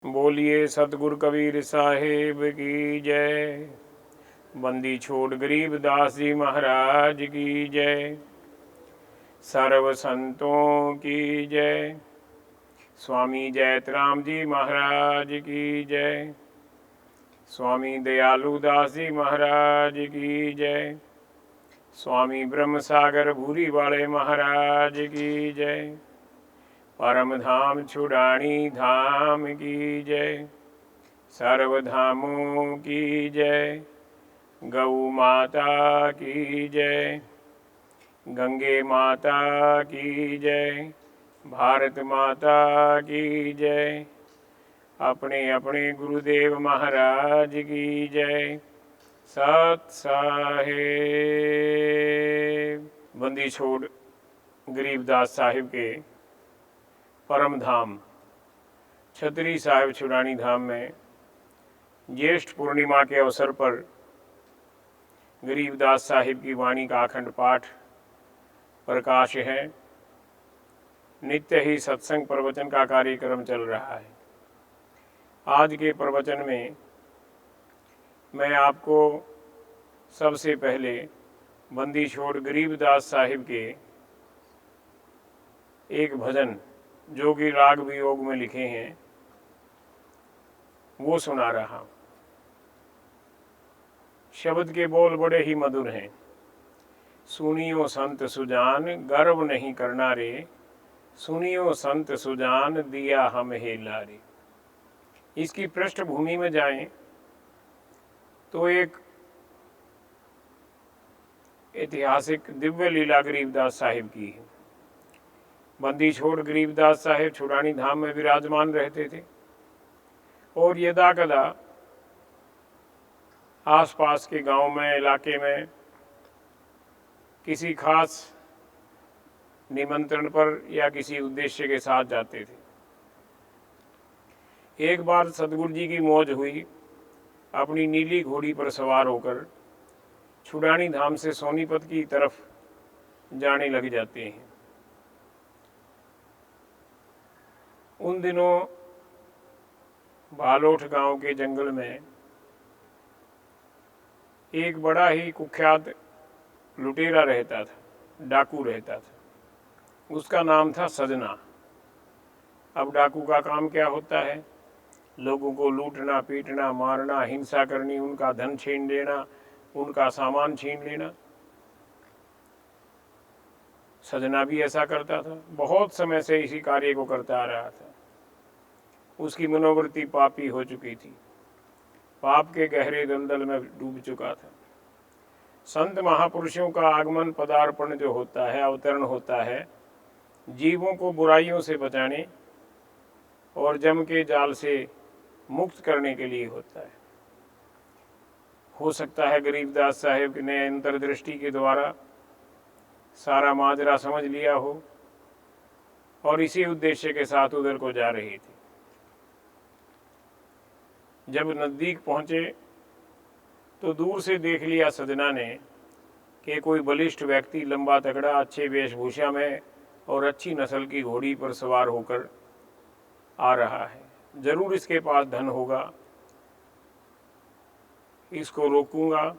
बोलिए सतगुरु कबीर साहेब की जय। बंदी छोड़ गरीब दास जी महाराज की जय। सर्व संतों की जय। स्वामी जयतराम जी महाराज की जय। स्वामी दयालु दास जी महाराज की जय। स्वामी ब्रह्म सागर भूरी वाले महाराज की जय। परम धाम छुड़ानी धाम की जय। सर्वधामों की जय। गौ माता की जय। गंगे माता की जय। भारत माता की जय। अपने अपने गुरुदेव महाराज की जय। सत साहेब। बंदी छोड़ गरीबदास साहिब के परम धाम छतरी साहिब छुड़ानी धाम में ज्येष्ठ पूर्णिमा के अवसर पर गरीबदास साहिब की वाणी का अखंड पाठ प्रकाश है। नित्य ही सत्संग प्रवचन का कार्यक्रम चल रहा है। आज के प्रवचन में मैं आपको सबसे पहले बंदी छोड़ गरीबदास साहिब के एक भजन जो कि राग वियोग में लिखे हैं वो सुना रहा हूं। शब्द के बोल बड़े ही मधुर हैं। सुनियो संत सुजान गर्व नहीं करना रे। सुनियो संत सुजान दिया हम हेला रे। इसकी पृष्ठभूमि में जाएं तो एक ऐतिहासिक दिव्य लीला गरीबदास साहिब की है। बंदी छोड़ गरीबदास साहिब छुड़ानी धाम में विराजमान रहते थे और यदा कदा आसपास के गांव में इलाके में किसी खास निमंत्रण पर या किसी उद्देश्य के साथ जाते थे। एक बार सतगुरु जी की मौज हुई। अपनी नीली घोड़ी पर सवार होकर छुड़ानी धाम से सोनीपत की तरफ जाने लग जाते हैं। उन दिनों भालोठ गांव के जंगल में एक बड़ा ही कुख्यात लुटेरा रहता था, डाकू रहता था। उसका नाम था सजना। अब डाकू का काम क्या होता है? लोगों को लूटना, पीटना, मारना, हिंसा करनी, उनका धन छीन लेना, उनका सामान छीन लेना। सजना भी ऐसा करता था। बहुत समय से इसी कार्य को करता आ रहा था। उसकी मनोवृत्ति पापी हो चुकी थी। पाप के गहरे दलदल में डूब चुका था। संत महापुरुषों का आगमन, पदार्पण जो होता है, अवतरण होता है, जीवों को बुराइयों से बचाने और जम के जाल से मुक्त करने के लिए होता है। हो सकता है गरीबदास साहिब ने अंतर्दृष्टि के द्वारा सारा माजरा समझ लिया हो और इसी उद्देश्य के साथ उधर को जा रही थी। जब नज़दीक पहुंचे तो दूर से देख लिया सजना ने कि कोई बलिष्ठ व्यक्ति लंबा तगड़ा, अच्छे वेशभूषा में और अच्छी नस्ल की घोड़ी पर सवार होकर आ रहा है। जरूर इसके पास धन होगा। इसको रोकूंगा,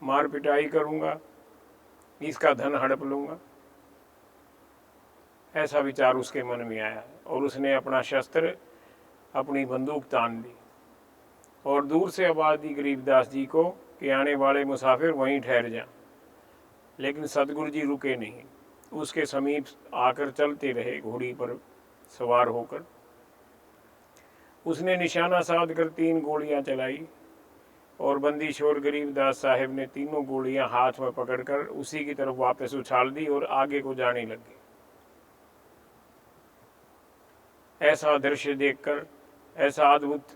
मार पिटाई करूंगा, इसका धन हड़प लूंगा। ऐसा विचार उसके मन में आया और उसने अपना शस्त्र, अपनी बंदूक तान ली और दूर से आवाज़ दी गरीबदास जी को कि आने वाले मुसाफिर वहीं ठहर जा। लेकिन सतगुरु जी रुके नहीं। उसके समीप आकर चलते रहे घोड़ी पर सवार होकर। उसने निशाना साध कर 3 गोलियां चलाई और बंदी छोड़ गरीबदास साहिब ने तीनों गोलियां हाथ में पकड़कर उसी की तरफ वापस उछाल दी और आगे को जाने लगे। ऐसा दृश्य देखकर, ऐसा अद्भुत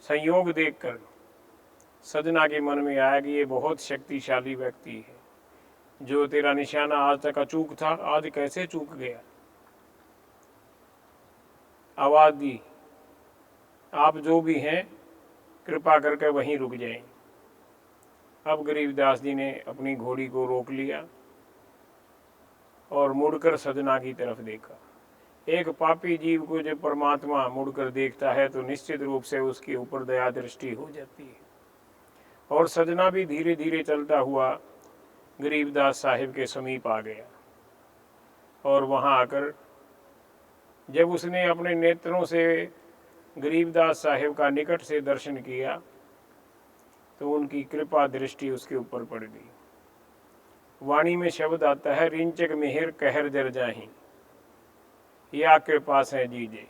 संयोग देखकर सजना के मन में आया कि ये बहुत शक्तिशाली व्यक्ति है। जो तेरा निशाना आज तक अचूक था, आज कैसे चूक गया। आवाज दी, आप जो भी हैं कृपा करके वहीं रुक जाएं। अब गरीबदास जी ने अपनी घोड़ी को रोक लिया और मुड़कर सजना की तरफ देखा। एक पापी जीव को जब परमात्मा मुड़कर देखता है तो निश्चित रूप से उसके ऊपर दया दृष्टि हो जाती है। और सजना भी धीरे धीरे चलता हुआ गरीबदास साहिब के समीप आ गया और वहाँ आकर जब उसने अपने नेत्रों से गरीबदास साहिब का निकट से दर्शन किया तो उनकी कृपा दृष्टि उसके ऊपर पड़ गई। वाणी में शब्द आता है, रिंचक मेहर कहर जर जाही, या कृपा से जीजे।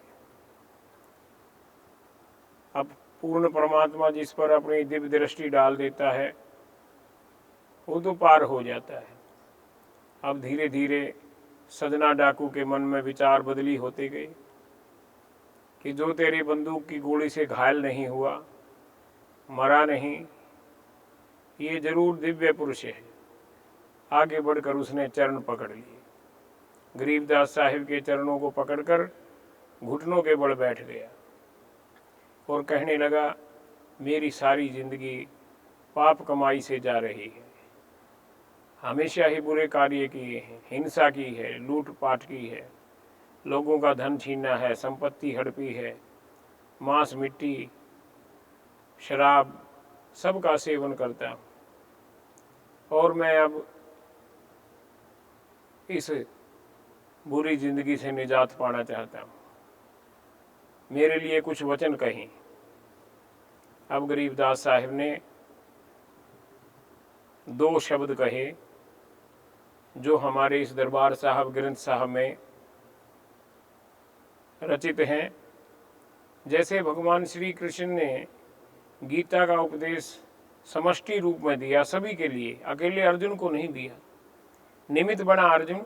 अब पूर्ण परमात्मा जिस पर अपनी दिव्य दृष्टि डाल देता है वो तो पार हो जाता है। अब धीरे धीरे सजना डाकू के मन में विचार बदली होती गई कि जो तेरी बंदूक की गोली से घायल नहीं हुआ, मरा नहीं, ये जरूर दिव्य पुरुष है। आगे बढ़कर उसने चरण पकड़ लिए, गरीबदास साहिब के चरणों को पकड़कर घुटनों के बल बैठ गया और कहने लगा, मेरी सारी जिंदगी पाप कमाई से जा रही है, हमेशा ही बुरे कार्य किए हैं, हिंसा की है, लूटपाट की है, लोगों का धन छीना है, संपत्ति हड़पी है, मांस मिट्टी शराब सबका सेवन करता हूँ और मैं अब इस बुरी जिंदगी से निजात पाना चाहता हूँ, मेरे लिए कुछ वचन कहें। अब गरीबदास साहिब ने 2 शब्द कहे जो हमारे इस दरबार साहब ग्रंथ साहब में रचित हैं। जैसे भगवान श्री कृष्ण ने गीता का उपदेश समष्टि रूप में दिया सभी के लिए, अकेले अर्जुन को नहीं दिया। निमित्त बना अर्जुन,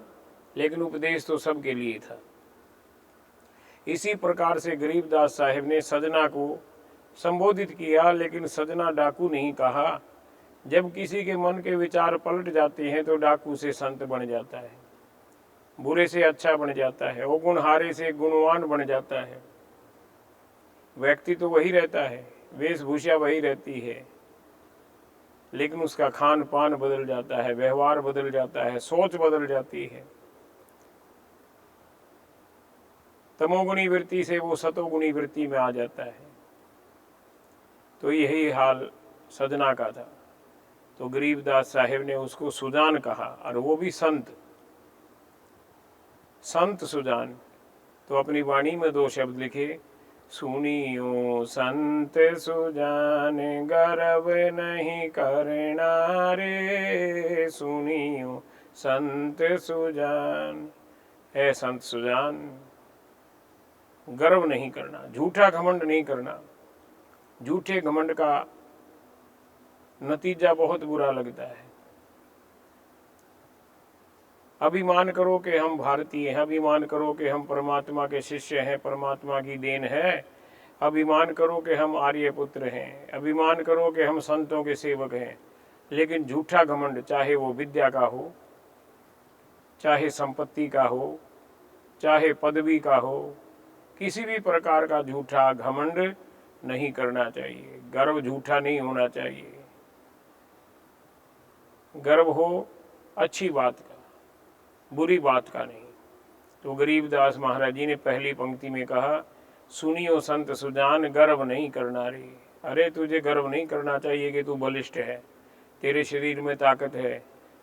लेकिन उपदेश तो सबके लिए था। इसी प्रकार से गरीबदास साहिब ने सजना को संबोधित किया, लेकिन सजना डाकू नहीं कहा। जब किसी के मन के विचार पलट जाते हैं तो डाकू से संत बन जाता है, बुरे से अच्छा बन जाता है, वो गुणहारे से गुणवान बन जाता है। व्यक्ति तो वही रहता है, वेशभूषा वही रहती है, लेकिन उसका खान पान बदल जाता है, व्यवहार बदल जाता है, सोच बदल जाती है। तमोगुणी वृत्ति से वो सतोगुणी वृत्ति में आ जाता है। तो यही हाल सजना का था। तो गरीबदास साहिब ने उसको सुजान कहा, और वो भी संत सुजान। तो अपनी वाणी में 2 शब्द लिखे, सुनियो संत सुजान गर्व नहीं करना रे, सुनियो संत सुजान। है संत सुजान, गर्व नहीं करना, झूठा घमंड नहीं करना। झूठे घमंड का नतीजा बहुत बुरा लगता है। अभिमान करो कि हम भारतीय हैं, अभिमान करो कि हम परमात्मा के शिष्य हैं, परमात्मा की देन है, अभिमान करो कि हम आर्य पुत्र हैं, अभिमान करो कि हम संतों के सेवक हैं। लेकिन झूठा घमंड, चाहे वो विद्या का हो, चाहे संपत्ति का हो, चाहे पदवी का हो, किसी भी प्रकार का झूठा घमंड नहीं करना चाहिए। गर्व झूठा नहीं होना चाहिए। गर्व हो अच्छी बात का, बुरी बात का नहीं। तो गरीबदास महाराज जी ने पहली पंक्ति में कहा, सुनियो संत सुजान गर्व नहीं करना रे। अरे तुझे गर्व नहीं करना चाहिए कि तू बलिष्ठ है, तेरे शरीर में ताकत है,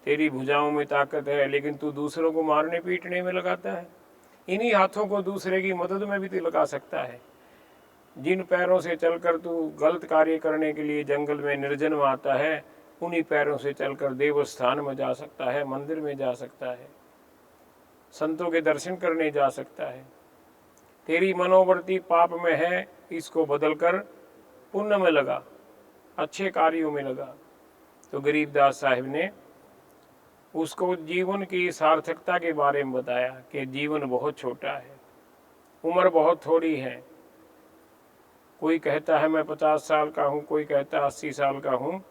तेरी भुजाओं में ताकत है, लेकिन तू दूसरों को मारने पीटने में लगाता है। इन्हीं हाथों को दूसरे की मदद में भी तो लगा सकता है। जिन पैरों से चलकर तू गलत कार्य करने के लिए जंगल में निर्जन में आता है, उन्हीं पैरों से चलकर देवस्थान में जा सकता है, मंदिर में जा सकता है, संतों के दर्शन करने जा सकता है। तेरी मनोवृत्ति पाप में है, इसको बदलकर पुण्य में लगा, अच्छे कार्यों में लगा। तो गरीबदास साहिब ने उसको जीवन की सार्थकता के बारे में बताया कि जीवन बहुत छोटा है, उम्र बहुत थोड़ी है। कोई कहता है मैं 50 साल का हूँ, कोई कहता है 80 साल का हूँ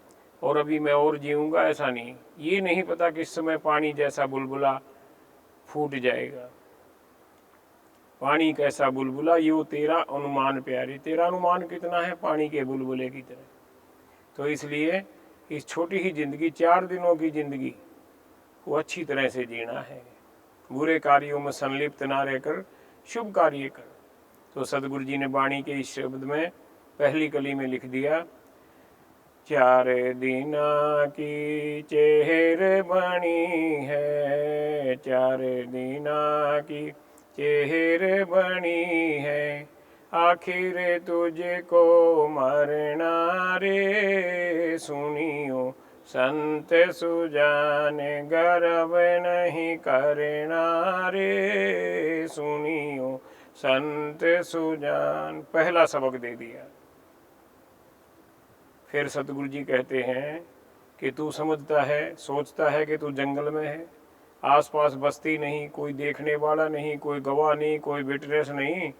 और अभी मैं और जीऊँगा, ऐसा नहीं। ये नहीं पता किस समय पानी जैसा बुलबुला फूट जाएगा। पानी कैसा बुलबुला, यो तेरा अनुमान प्यारी। तेरा अनुमान कितना है पानी के बुलबुले की तरह। तो इसलिए इस छोटी ही जिंदगी, 4 दिनों की जिंदगी को अच्छी तरह से जीना है, बुरे कार्यों में संलिप्त ना रहकर शुभ कार्य कर। तो सदगुरु जी ने वाणी के इस शब्द में पहली कली में लिख दिया, चार दीना की चेहर बनी है, चार दीना की चेहर बनी है, आखिर तुझको मरना रे, सुनियो संत सुजान गर्व नहीं करना रे, सुनियो संत सुजान। पहला सबक दे दिया। फिर सतगुरु जी कहते हैं कि तू समझता है, सोचता है कि तू जंगल में है, आसपास बस्ती नहीं, कोई देखने वाला नहीं, कोई गवाह नहीं, कोई विटनेस नहीं,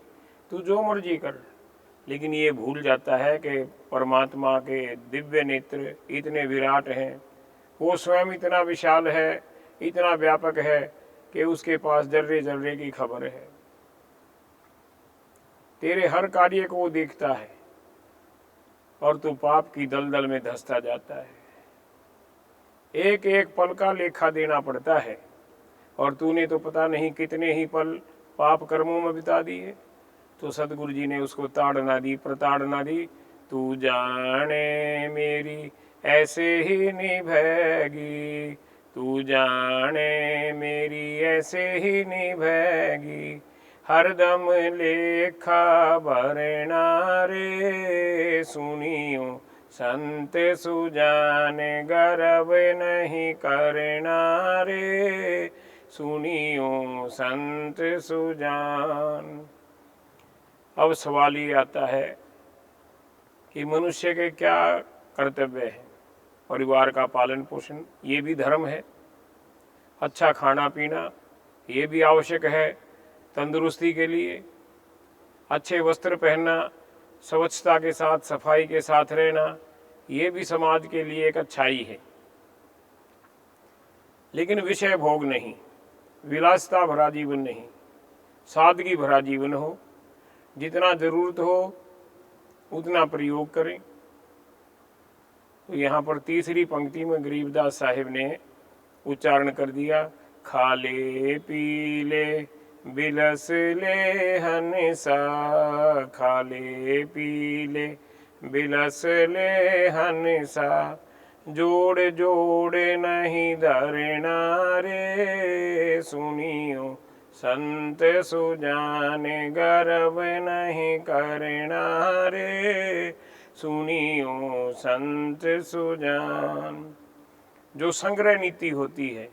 तू जो मर्जी कर, लेकिन ये भूल जाता है कि परमात्मा के दिव्य नेत्र इतने विराट हैं, वो स्वयं इतना विशाल है, इतना व्यापक है कि उसके पास जर्रे जर्रे की खबर है। तेरे हर कार्य को वो देखता है और तू पाप की दलदल में धंसता जाता है। एक एक पल का लेखा देना पड़ता है और तूने तो पता नहीं कितने ही पल पाप कर्मों में बिता दिए। तो सतगुरु जी ने उसको ताड़ना दी, प्रताड़ना दी, तू जाने मेरी ऐसे ही निभेगी, तू जाने मेरी ऐसे ही निभेगी, हरदम लेखा भरना रे, सुनियो संत सुजान गर्व नहीं करना रे, सुनियो संत सुजान। अब सवाल ये आता है कि मनुष्य के क्या कर्तव्य है। परिवार का पालन पोषण ये भी धर्म है, अच्छा खाना पीना ये भी आवश्यक है तंदुरुस्ती के लिए, अच्छे वस्त्र पहनना, स्वच्छता के साथ सफाई के साथ रहना ये भी समाज के लिए एक अच्छाई है। लेकिन विषय भोग नहीं, विलासिता भरा जीवन नहीं, सादगी भरा जीवन हो, जितना जरूरत हो उतना प्रयोग करें। तो यहाँ पर तीसरी पंक्ति में गरीबदास साहिब ने उच्चारण कर दिया, खा ले पी ले बिलस ले हंसा, खा ले पी ले बिलस ले हंसा, जोड़ जोड़ नहीं धरना रे, सुनियो संत सुजान गर्व नहीं करना रे, सुनियो संत सुजान। जो संग्रह नीति होती है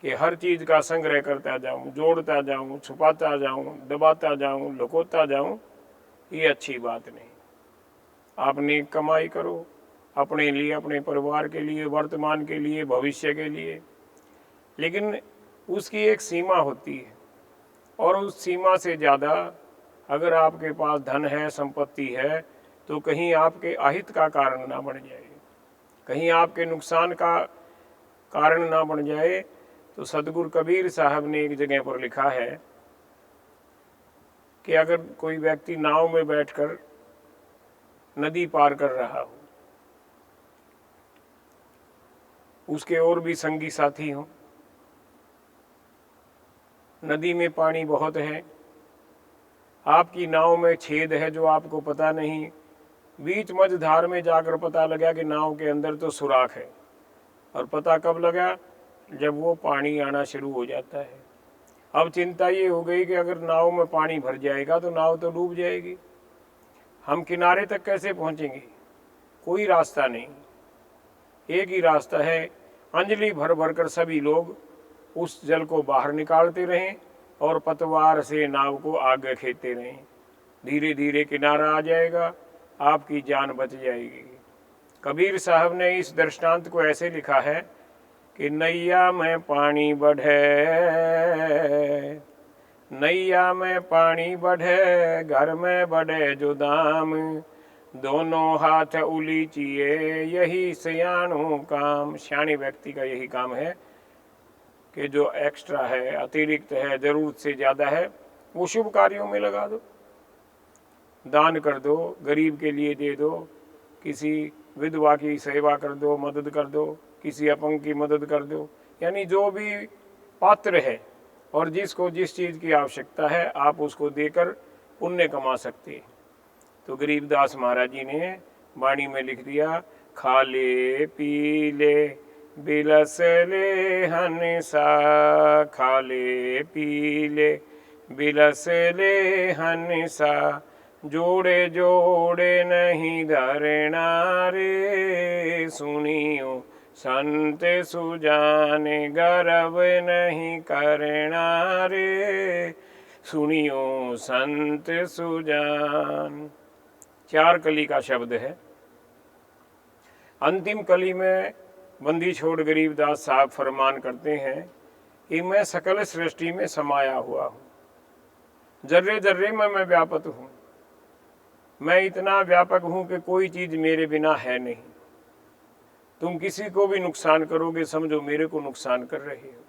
कि हर चीज का संग्रह करता जाऊं, जोड़ता जाऊं, छुपाता जाऊं, दबाता जाऊं, लुकोता जाऊं, ये अच्छी बात नहीं। आप नेक कमाई करो अपने लिए, अपने परिवार के लिए, वर्तमान के लिए, भविष्य के लिए, लेकिन उसकी एक सीमा होती है और उस सीमा से ज़्यादा अगर आपके पास धन है, संपत्ति है, तो कहीं आपके अहित का कारण ना बन जाए, कहीं आपके नुकसान का कारण ना बन जाए। तो सतगुरु कबीर साहब ने एक जगह पर लिखा है कि अगर कोई व्यक्ति नाव में बैठकर नदी पार कर रहा हो, उसके और भी संगी साथी हों, नदी में पानी बहुत है, आपकी नाव में छेद है जो आपको पता नहीं, बीच मझधार में जाकर पता लगा कि नाव के अंदर तो सुराख है, और पता कब लगा, जब वो पानी आना शुरू हो जाता है। अब चिंता ये हो गई कि अगर नाव में पानी भर जाएगा तो नाव तो डूब जाएगी, हम किनारे तक कैसे पहुंचेंगे? कोई रास्ता नहीं, एक ही रास्ता है, अंजलि भर भर कर सभी लोग उस जल को बाहर निकालते रहें और पतवार से नाव को आगे खींचते रहें। धीरे धीरे किनारा आ जाएगा, आपकी जान बच जाएगी। कबीर साहब ने इस दृष्टांत को ऐसे लिखा है कि नैया में पानी बढ़े, नैया में पानी बढ़े, घर में बढ़े जो दाम, दोनों हाथ उलीचिए यही सियाणों काम। सियाणे व्यक्ति का यही काम है कि जो एक्स्ट्रा है, अतिरिक्त है, जरूरत से ज़्यादा है, वो शुभ कार्यों में लगा दो, दान कर दो, गरीब के लिए दे दो, किसी विधवा की सेवा कर दो, मदद कर दो, किसी अपंग की मदद कर दो। यानी जो भी पात्र है और जिसको जिस चीज़ की आवश्यकता है आप उसको देकर पुण्य कमा सकते हैं। तो गरीबदास महाराज जी ने वाणी में लिख दिया, खा ले पी ले बिलस ले हंसा, खा ले पी ले बिलस ले हंसा, जोड़े जोड़े नहीं धरना रे, सुनियो संत सुजाने गर्व नहीं करना रे, सुनियो संत सुजान। 4 कली का शब्द है। अंतिम कली में बंदी छोड़ गरीबदास साहब फरमान करते हैं कि मैं सकल सृष्टि में समाया हुआ हूँ, जर्रे जर्रे में मैं व्यापक हूँ। मैं इतना व्यापक हूँ कि कोई चीज़ मेरे बिना है नहीं। तुम किसी को भी नुकसान करोगे समझो मेरे को नुकसान कर रहे हो।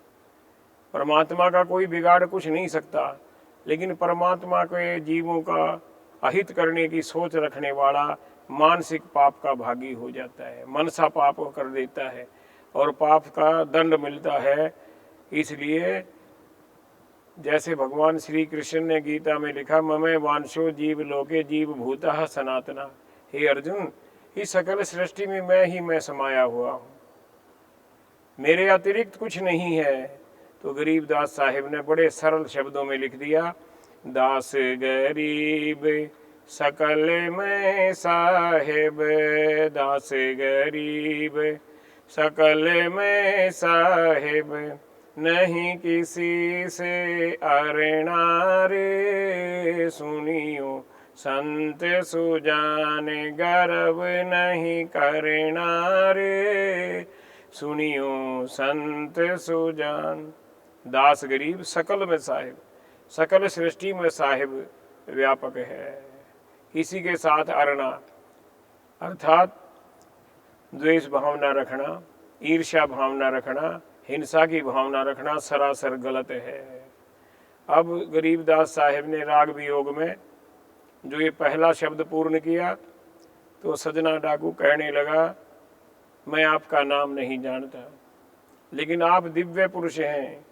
परमात्मा का कोई बिगाड़ कुछ नहीं सकता, लेकिन परमात्मा के जीवों का अहित करने की सोच रखने वाला मानसिक पाप का भागी हो जाता है, मनसा पाप कर देता है और पाप का दंड मिलता है। इसलिए जैसे भगवान श्री कृष्ण ने गीता में लिखा, ममे वांशो जीव लोके जीव भूतः सनातना। हे अर्जुन, इस सकल सृष्टि में मैं ही मैं समाया हुआ हूँ, मेरे अतिरिक्त कुछ नहीं है। तो गरीबदास साहिब ने बड़े सरल शब्दों में लिख दिया, दास गरीब सकल में साहिब, दास गरीब सकल में साहिब, नहीं किसी से अरना रे, सुनियो संत सुजाने गर्व नहीं करना रे, सुनियो संत सुजान। दास गरीब सकल में साहिब, सकल सृष्टि में साहिब व्यापक है। किसी के साथ अरना अर्थात द्वेष भावना रखना, ईर्ष्या भावना रखना, हिंसा की भावना रखना सरासर गलत है। अब गरीबदास साहिब ने राग वियोग में जो ये पहला शब्द पूर्ण किया तो सजना डाकू कहने लगा, मैं आपका नाम नहीं जानता, लेकिन आप दिव्य पुरुष हैं,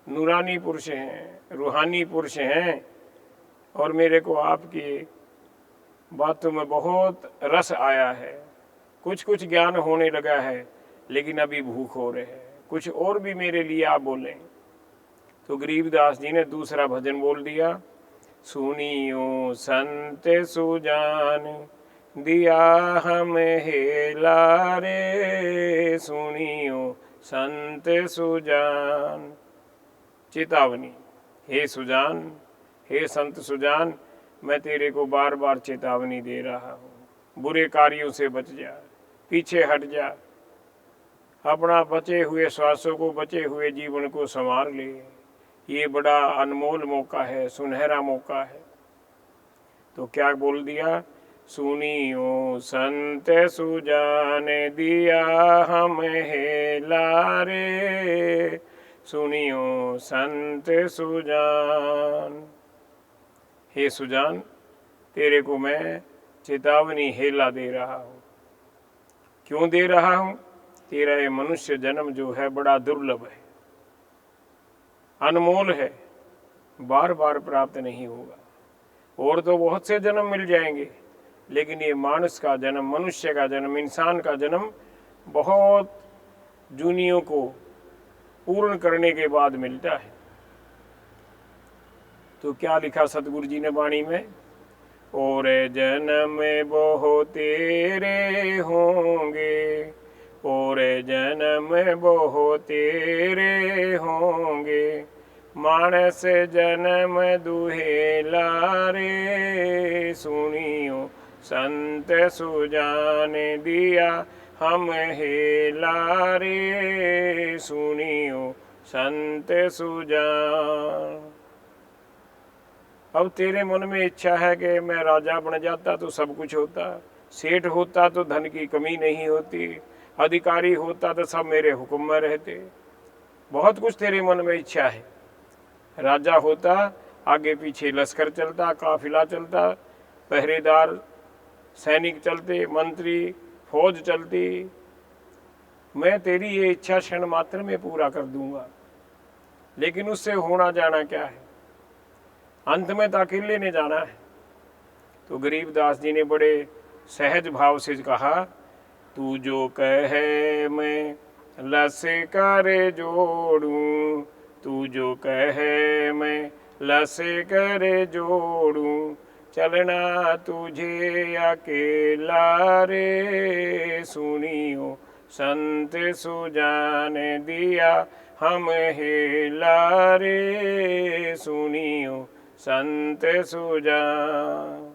नूरानी पुरुष हैं, रूहानी पुरुष हैं और मेरे को आपकी बातों में बहुत रस आया है। कुछ कुछ ज्ञान होने लगा है, लेकिन अभी भूख हो रहे हैं, कुछ और भी मेरे लिए आप बोलें। तो गरीबदास जी ने दूसरा भजन बोल दिया, सुनियो संत सुजान दिया हम हेला रे, सुनियो संत सुजान। चेतावनी, हे सुजान, हे संत सुजान, मैं तेरे को बार बार चेतावनी दे रहा हूँ, बुरे कार्यों से बच जा, पीछे हट जा, अपना बचे हुए श्वासों को, बचे हुए जीवन को संवार ले। ये बड़ा अनमोल मौका है, सुनहरा मौका है। तो क्या बोल दिया, सुनियो संत सुजान दिया हम हेला रे, सुनियो संत सुजान। हे सुजान, तेरे को मैं चेतावनी हेला दे रहा हूँ। क्यों दे रहा हूँ? तेरा ये मनुष्य जन्म जो है बड़ा दुर्लभ है, अनमोल है, बार बार प्राप्त नहीं होगा। और तो बहुत से जन्म मिल जाएंगे, लेकिन ये मानस का जन्म, मनुष्य का जन्म, इंसान का जन्म बहुत जूनियों को पूर्ण करने के बाद मिलता है। तो क्या लिखा सतगुरु जी ने वाणी में, और जन्म बहुत तेरे होंगे, और जन्म बहुत तेरे होंगे, मानस जन्म दुहेला रे, सुनियो संत सुजान दिया हम हेला रे, सुनियो संत सुजान। अब तेरे मन में इच्छा है कि मैं राजा बन जाता तो सब कुछ होता, सेठ होता तो धन की कमी नहीं होती, अधिकारी होता तो सब मेरे हुक्म में रहते। बहुत कुछ तेरे मन में इच्छा है। राजा होता, आगे पीछे लश्कर चलता, काफिला चलता, पहरेदार सैनिक चलते, मंत्री फौज चलती। मैं तेरी ये इच्छा क्षण मात्र में पूरा कर दूंगा, लेकिन उससे होना जाना क्या है, अंत में तो अकेले ने जाना है। तो गरीबदास जी ने बड़े सहज भाव से कहा, तू जो कहे मैं लस कर जोड़ूं, तू जो कहे मैं लस कर जोड़ूं, चलना तुझे अकेला रे सुनियो, संत सुजान दिया हम हेला रे सुनियो, संत सुजान।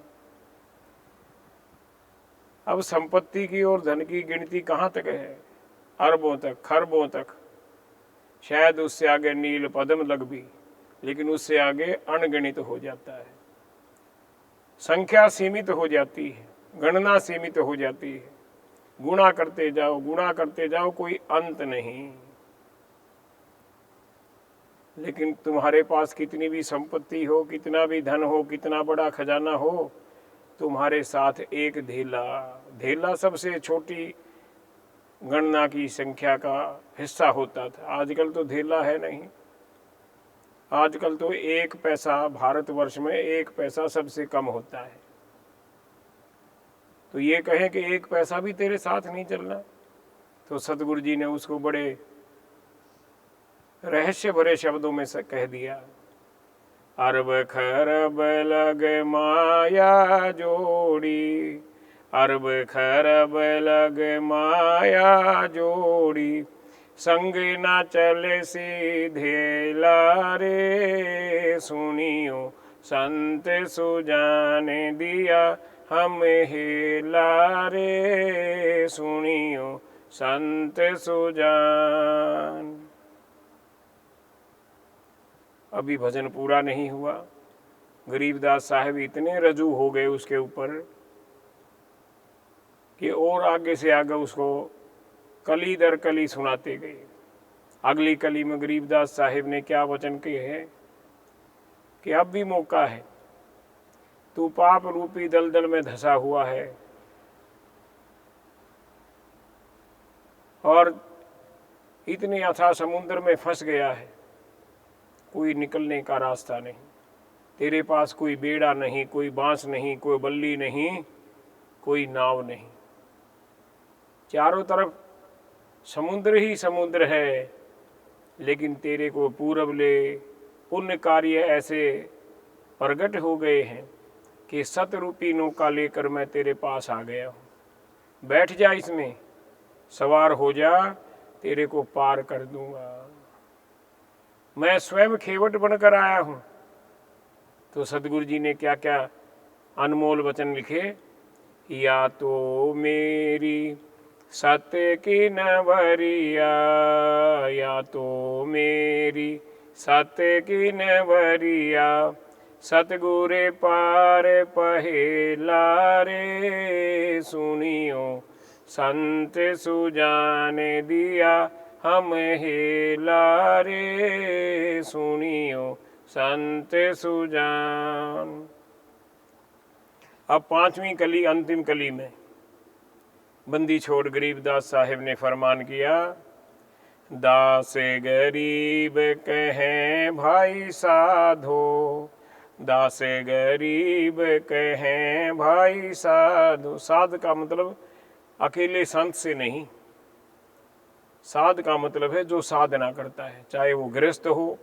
अब संपत्ति की और धन की गिनती कहाँ तक है, अरबों तक, खरबों तक, शायद उससे आगे नील पद्म लग भी, लेकिन उससे आगे अनगिनित हो जाता है। संख्या सीमित हो जाती है, गणना सीमित हो जाती है, गुणा करते जाओ, गुणा करते जाओ, कोई अंत नहीं। लेकिन तुम्हारे पास कितनी भी संपत्ति हो, कितना भी धन हो, कितना बड़ा खजाना हो, तुम्हारे साथ एक धेला, धेला सबसे छोटी गणना की संख्या का हिस्सा होता था। आजकल तो धेला है नहीं, आजकल तो 1 पैसा, भारतवर्ष में 1 पैसा सबसे कम होता है। तो ये कहें कि 1 पैसा भी तेरे साथ नहीं चलना, तो सतगुरु जी ने उसको बड़े रहस्य भरे शब्दों में कह दिया, अरब खरब लग माया जोड़ी, अरब खरब लग माया जोड़ी, संग न चले सीधे लारे सुनियो, संत सुजान दिया हम हेला रे सुनियो, संत सुजान। अभी भजन पूरा नहीं हुआ, गरीबदास साहब इतने रजू हो गए उसके ऊपर कि और आगे से आगे उसको कली दर कली सुनाते गए। अगली कली में गरीबदास साहब ने क्या वचन कहे हैं कि अब भी मौका है, तू पाप रूपी दलदल में धंसा हुआ है और इतने अथाह समुद्र में फंस गया है, कोई निकलने का रास्ता नहीं, तेरे पास कोई बेड़ा नहीं, कोई बांस नहीं, कोई बल्ली नहीं, कोई नाव नहीं, चारों तरफ समुद्र ही समुद्र है। लेकिन तेरे को पूरब ले पुण्य कार्य ऐसे प्रगट हो गए हैं कि सतरूपी नौका लेकर मैं तेरे पास आ गया हूँ, बैठ जा इसमें, सवार हो जा, तेरे को पार कर दूंगा। मैं स्वयं खेवट बनकर आया हूँ। तो सतगुरु जी ने क्या क्या अनमोल वचन लिखे, या तो मेरी सत्य की नवरिया, या तो मेरी सत्य की नवरिया, सतगुरे पार पहेला रे सुनियो, संत सुजान दिया हम हेला रे सुनियो, संत सुजान। अब 5वीं कली, अंतिम कली में बंदी छोड़ गरीबदास साहिब ने फरमान किया, दास गरीब कहें भाई साधो, दास गरीब कहें भाई साधो। साध का मतलब अकेले संत से नहीं, साध का मतलब है जो साधना करता है, चाहे वो गृहस्थ हो,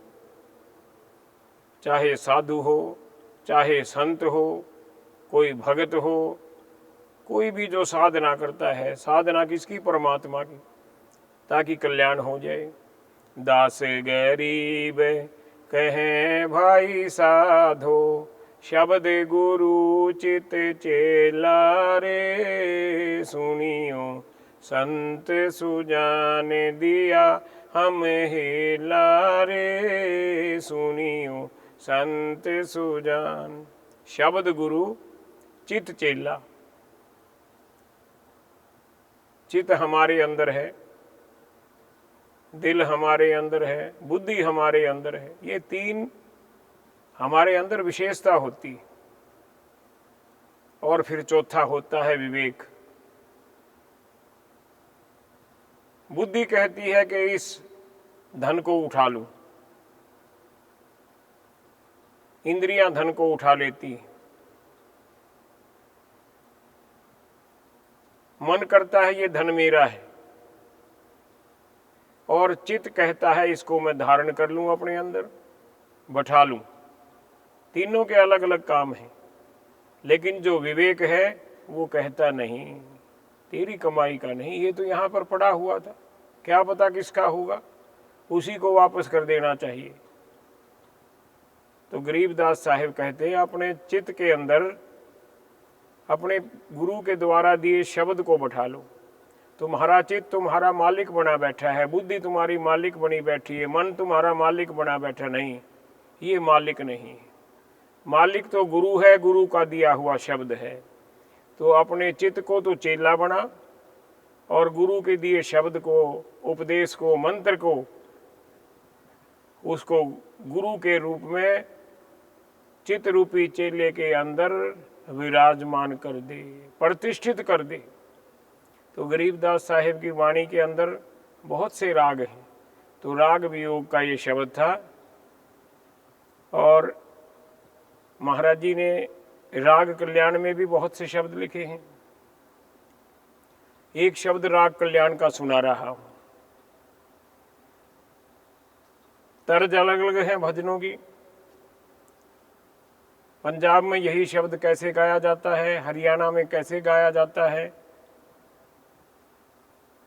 चाहे साधु हो, चाहे संत हो, कोई भगत हो, कोई भी जो साधना करता है। साधना किसकी? परमात्मा की, ताकि कल्याण हो जाए। दास गरीब कहें भाई साधो, शब्द गुरु चित चेला रे सुनियो, संत सुजान दिया हम हेला रे सुनियो, संत सुजान। शब्द गुरु, चित चेला। चित हमारे अंदर है, दिल हमारे अंदर है, बुद्धि हमारे अंदर है, ये 3 हमारे अंदर विशेषता होती है। और फिर चौथा होता है विवेक। बुद्धि कहती है कि इस धन को उठा लूं, इंद्रियां धन को उठा लेती हैं। मन करता है ये धन मेरा है, और चित्त कहता है इसको मैं धारण कर लूं, अपने अंदर बैठा लूं। तीनों के अलग अलग काम हैं, लेकिन जो विवेक है वो कहता नहीं, तेरी कमाई का नहीं, ये तो यहाँ पर पड़ा हुआ था, क्या पता किसका होगा, उसी को वापस कर देना चाहिए। तो गरीबदास साहिब कहते हैं अपने चित्त के अंदर अपने गुरु के द्वारा दिए शब्द को बैठा लो। तुम्हारा चित्त तुम्हारा मालिक बना बैठा है, बुद्धि तुम्हारी मालिक बनी बैठी है, मन तुम्हारा मालिक बना बैठा नहीं, ये मालिक नहीं। मालिक तो गुरु है, गुरु का दिया हुआ शब्द है। तो अपने चित्त को तो चेला बना, और गुरु के दिए शब्द को, उपदेश को, मंत्र को, उसको गुरु के रूप में चित्त रूपी चेले के अंदर विराजमान कर दे, प्रतिष्ठित कर दे। तो गरीबदास साहिब की वाणी के अंदर बहुत से राग हैं। तो राग वियोग का ये शब्द था, और महाराज जी ने राग कल्याण में भी बहुत से शब्द लिखे हैं। एक शब्द राग कल्याण का सुना रहा हूं। तर्ज अलग अलग है भजनों की। पंजाब में यही शब्द कैसे गाया जाता है, हरियाणा में कैसे गाया जाता है,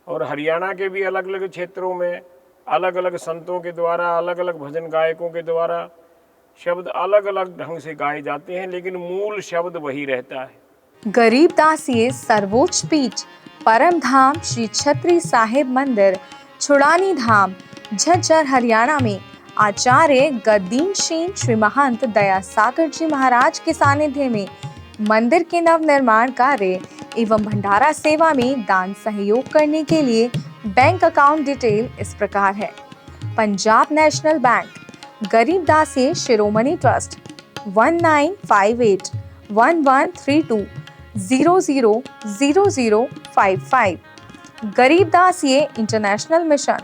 और हरियाणा के भी अलग अलग क्षेत्रों में अलग अलग संतों के द्वारा, अलग अलग भजन गायकों के द्वारा शब्द अलग अलग ढंग से गाए जाते हैं, लेकिन मूल शब्द वही रहता है। गरीबदास ये सर्वोच्च पीठ परम धाम श्री छत्री साहिब मंदिर, छुड़ानी धाम, झज्जर, हरियाणा में आचार्य गद्दीन शेन श्री महंत दया सागर जी महाराज के सानिध्य में मंदिर के नव निर्माण कार्य एवं भंडारा सेवा में दान सहयोग करने के लिए बैंक अकाउंट डिटेल इस प्रकार है। पंजाब नेशनल बैंक, गरीबदास ये शिरोमणि ट्रस्ट 19581132000055। गरीबदास ये international mission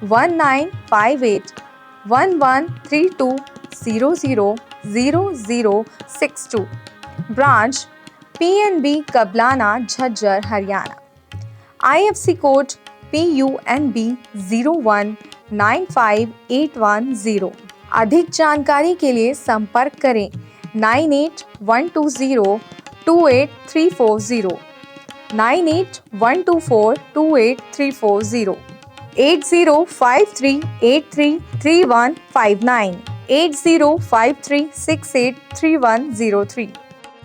19581132000062। Branch PNB Kablana, Jhajjar, Haryana. IFC code PUNB 01958110। अधिक जानकारी के लिए संपर्क करें 9812028340, 9812428340, 8053833159, 8053683103।